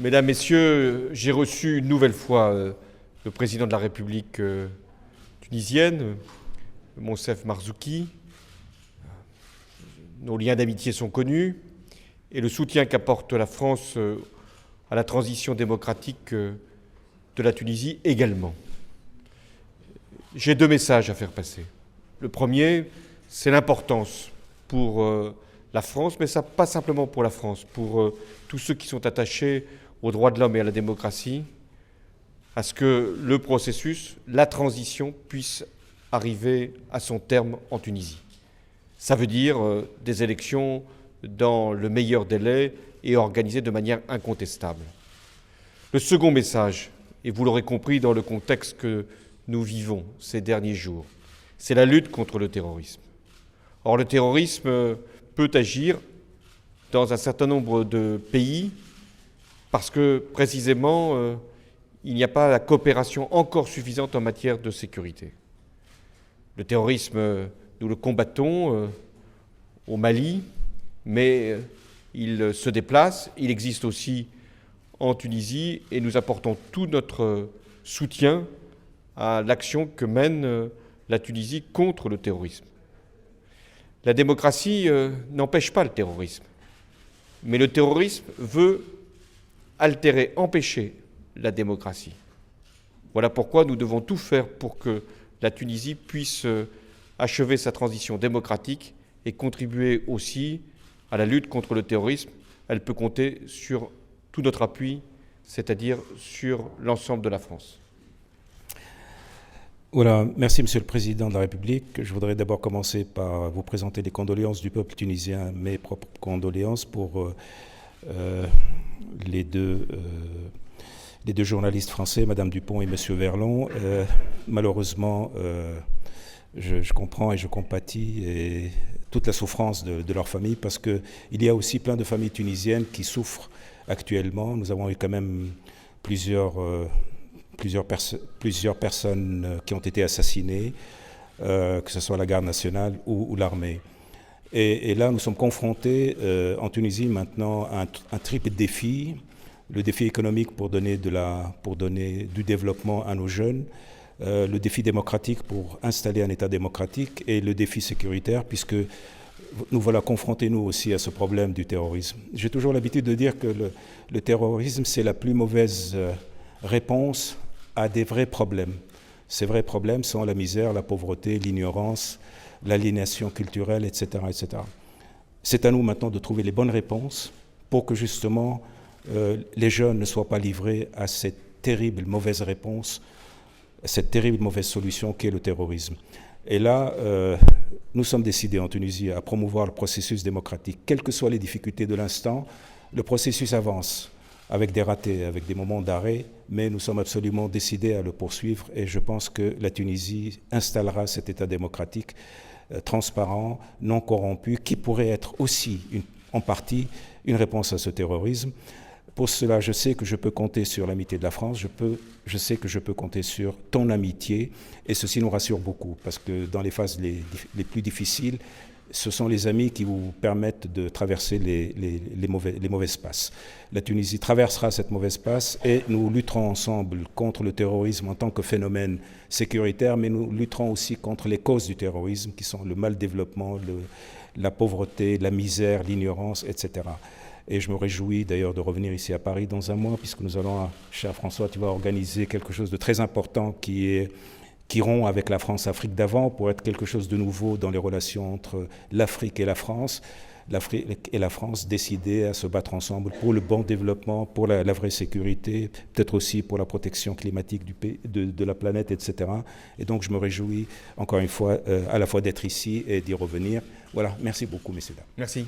Mesdames, Messieurs, j'ai reçu une nouvelle fois le président de la République tunisienne, Monsef Marzouki. Nos liens d'amitié sont connus et le soutien qu'apporte la France à la transition démocratique de la Tunisie également. J'ai deux messages à faire passer. Le premier, c'est l'importance pour la France, mais ça pas simplement pour la France, pour tous ceux qui sont attachés aux droits de l'homme et à la démocratie, à ce que le processus, la transition puisse arriver à son terme en Tunisie. Ça veut dire des élections dans le meilleur délai et organisées de manière incontestable. Le second message, et vous l'aurez compris dans le contexte que nous vivons ces derniers jours, c'est la lutte contre le terrorisme. Or, le terrorisme peut agir dans un certain nombre de pays parce que, précisément, il n'y a pas la coopération encore suffisante en matière de sécurité. Le terrorisme, nous le combattons au Mali, mais il se déplace, il existe aussi en Tunisie et nous apportons tout notre soutien à l'action que mène la Tunisie contre le terrorisme. La démocratie n'empêche pas le terrorisme, mais le terrorisme veut altérer, empêcher la démocratie. Voilà pourquoi nous devons tout faire pour que la Tunisie puisse achever sa transition démocratique et contribuer aussi à la lutte contre le terrorisme. Elle peut compter sur tout notre appui, c'est-à-dire sur l'ensemble de la France. Voilà, merci Monsieur le Président de la République. Je voudrais d'abord commencer par vous présenter les condoléances du peuple tunisien, mes propres condoléances pour les deux journalistes français, Madame Dupont et Monsieur Verlon. Malheureusement, je comprends et je compatis et toute la souffrance de leur famille parce qu'il y a aussi plein de familles tunisiennes qui souffrent actuellement. Nous avons eu quand même plusieurs personnes qui ont été assassinées, que ce soit la garde nationale ou l'armée. Et là, nous sommes confrontés en Tunisie maintenant à un triple défi. Le défi économique pour donner du développement à nos jeunes, le défi démocratique pour installer un État démocratique et le défi sécuritaire puisque nous voilà confrontés nous aussi à ce problème du terrorisme. J'ai toujours l'habitude de dire que le terrorisme c'est la plus mauvaise réponse à des vrais problèmes. Ces vrais problèmes sont la misère, la pauvreté, l'ignorance, l'aliénation culturelle, etc., etc. C'est à nous maintenant de trouver les bonnes réponses pour que justement les jeunes ne soient pas livrés à cette terrible mauvaise réponse, cette terrible mauvaise solution qu'est le terrorisme. Et là, nous sommes décidés en Tunisie à promouvoir le processus démocratique. Quelles que soient les difficultés de l'instant, le processus avance avec des ratés, avec des moments d'arrêt, mais nous sommes absolument décidés à le poursuivre et je pense que la Tunisie installera cet État démocratique transparent, non corrompu, qui pourrait être aussi en partie une réponse à ce terrorisme. Pour cela, je sais que je peux compter sur l'amitié de la France, je sais que je peux compter sur ton amitié et ceci nous rassure beaucoup parce que dans les phases les plus difficiles, ce sont les amis qui vous permettent de traverser les mauvaises passes. La Tunisie traversera cette mauvaise passe et nous lutterons ensemble contre le terrorisme en tant que phénomène sécuritaire, mais nous lutterons aussi contre les causes du terrorisme qui sont le mal développement, la pauvreté, la misère, l'ignorance, etc. Et je me réjouis d'ailleurs de revenir ici à Paris dans un mois puisque nous allons, cher François, tu vas organiser quelque chose de très important qui rompt avec la France-Afrique d'avant pour être quelque chose de nouveau dans les relations entre l'Afrique et la France. L'Afrique et la France décidées à se battre ensemble pour le bon développement, pour la vraie sécurité, peut-être aussi pour la protection climatique de la planète, etc. Et donc je me réjouis encore une fois à la fois d'être ici et d'y revenir. Voilà, merci beaucoup, messieurs. Merci.